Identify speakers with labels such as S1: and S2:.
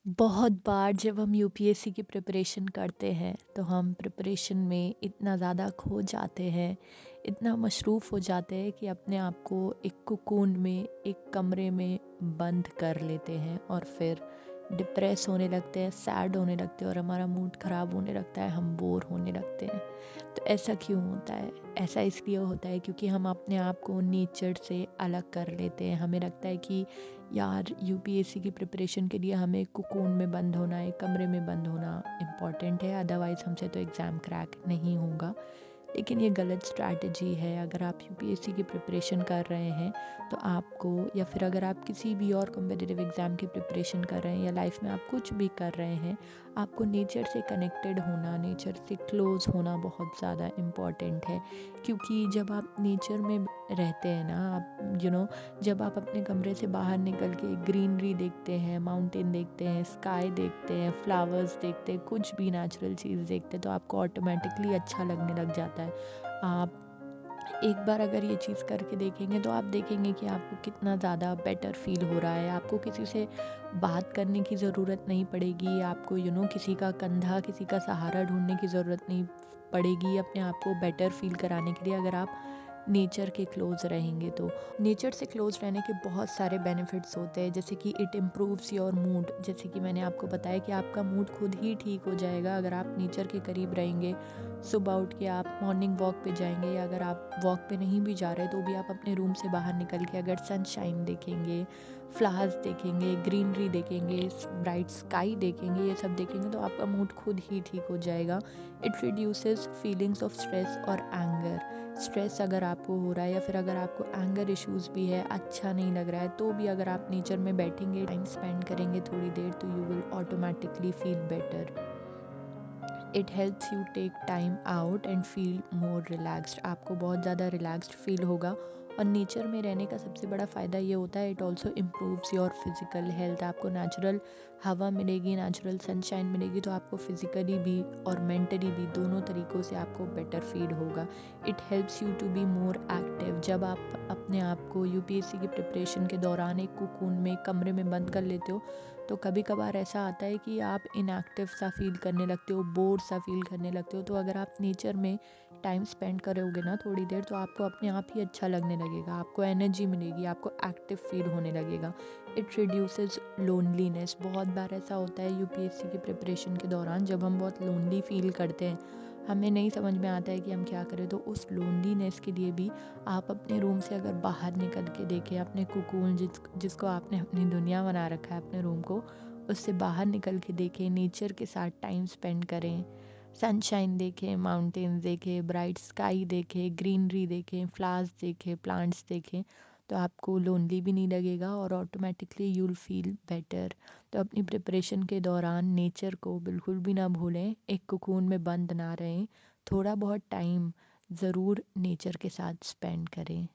S1: बहुत बार जब हम यूपीएससी की प्रिपरेशन करते हैं तो हम प्रिपरेशन में इतना ज़्यादा खो जाते हैं, इतना मशरूफ़ हो जाते हैं कि अपने आप को एक कोकून में, एक कमरे में बंद कर लेते हैं और फिर डिप्रेस होने लगते हैं, सैड होने लगते हैं और हमारा मूड ख़राब होने लगता है, हम बोर होने लगते हैं। तो ऐसा क्यों होता है? ऐसा इसलिए होता है क्योंकि हम अपने आप को नेचर से अलग कर लेते हैं। हमें लगता है कि यार यूपीएससी की प्रिपरेशन के लिए हमें कोकून में बंद होना है, कमरे में बंद होना इम्पॉर्टेंट है, अदरवाइज़ हमसे तो एग्ज़ाम क्रैक नहीं होगा। लेकिन ये गलत स्ट्रैटेजी है। अगर आप यूपीएससी की प्रिपरेशन कर रहे हैं तो आपको, या फिर अगर आप किसी भी और कॉम्पिटिटिव एग्ज़ाम की प्रिपरेशन कर रहे हैं या लाइफ में आप कुछ भी कर रहे हैं, आपको नेचर से कनेक्टेड होना, नेचर से क्लोज़ होना बहुत ज़्यादा इम्पॉर्टेंट है। क्योंकि जब आप नेचर में रहते हैं ना, आप जब आप अपने कमरे से बाहर निकल के ग्रीनरी देखते हैं, माउंटेन देखते हैं, स्काई देखते हैं, फ्लावर्स देखते हैं, कुछ भी नेचुरल चीज़ देखते हैं, तो आपको ऑटोमेटिकली अच्छा लगने लग जाता है। आप एक बार अगर ये चीज़ करके देखेंगे तो आप देखेंगे कि आपको कितना ज़्यादा बेटर फ़ील हो रहा है। आपको किसी से बात करने की ज़रूरत नहीं पड़ेगी, आपको किसी का कंधा, किसी का सहारा ढूँढने की ज़रूरत नहीं पड़ेगी अपने आप को बेटर फ़ील कराने के लिए, अगर आप नेचर के क्लोज़ रहेंगे तो। नेचर से क्लोज़ रहने के बहुत सारे बेनिफिट्स होते हैं, जैसे कि इट इम्प्रूव्स योर मूड। जैसे कि मैंने आपको बताया कि आपका मूड खुद ही ठीक हो जाएगा अगर आप नेचर के करीब रहेंगे। सुबह उठ के आप मॉर्निंग वॉक पे जाएंगे, या अगर आप वॉक पे नहीं भी जा रहे तो भी आप अपने रूम से बाहर निकल के अगर सनशाइन देखेंगे, फ्लावर्स देखेंगे, ग्रीनरी देखेंगे, ब्राइट स्काई देखेंगे, ये सब देखेंगे तो आपका मूड खुद ही ठीक हो जाएगा। It reduces feelings of stress और एंगर। स्ट्रेस अगर आपको हो रहा है या फिर अगर आपको एंगर इश्यूज भी है, अच्छा नहीं लग रहा है, तो भी अगर आप नेचर में बैठेंगे, टाइम स्पेंड करेंगे थोड़ी देर, तो you will automatically feel better. It helps you take time out and feel more relaxed. आपको बहुत ज़्यादा रिलैक्स्ड फील होगा। और नेचर में रहने का सबसे बड़ा फ़ायदा ये होता है, it also improves your physical health. आपको नेचुरल हवा मिलेगी, नेचुरल सनशाइन मिलेगी, तो आपको फिज़िकली भी और मेंटली भी, दोनों तरीक़ों से आपको बेटर फील होगा। It helps you to be more active. जब आप अपने आप को यूपीएससी की प्रिपरेशन के दौरान एक कोकून में, कमरे में बंद कर लेते हो, तो कभी कभार ऐसा आता है कि आप इनएक्टिव सा फील करने लगते हो, बोर सा फील करने लगते हो। तो अगर आप नेचर में टाइम स्पेंड करोगे ना थोड़ी देर, तो आपको अपने आप ही अच्छा लगने लगेगा, आपको एनर्जी मिलेगी, आपको एक्टिव फील होने लगेगा। It reduces loneliness. बहुत बार ऐसा होता है यूपीएससी की प्रिपरेशन के दौरान, जब हम बहुत लोनली फील करते हैं, हमें नहीं समझ में आता है कि हम क्या करें, तो उस लोनलीनेस के लिए भी आप अपने रूम से अगर बाहर निकल के देखें, अपने कोकून जिसको आपने अपनी दुनिया बना रखा है अपने रूम को, उससे बाहर निकल के देखें, नेचर के साथ टाइम स्पेंड करें, सनशाइन देखें, माउंटेन्स देखें, ब्राइट स्काई देखें, ग्रीनरी देखें, फ्लावर्स देखें, प्लांट्स देखें, तो आपको लोनली भी नहीं लगेगा और automatically you will feel better. तो अपनी प्रिपरेशन के दौरान नेचर को बिल्कुल भी ना भूलें, एक कोकून में बंद ना रहें, थोड़ा बहुत टाइम ज़रूर नेचर के साथ स्पेंड करें।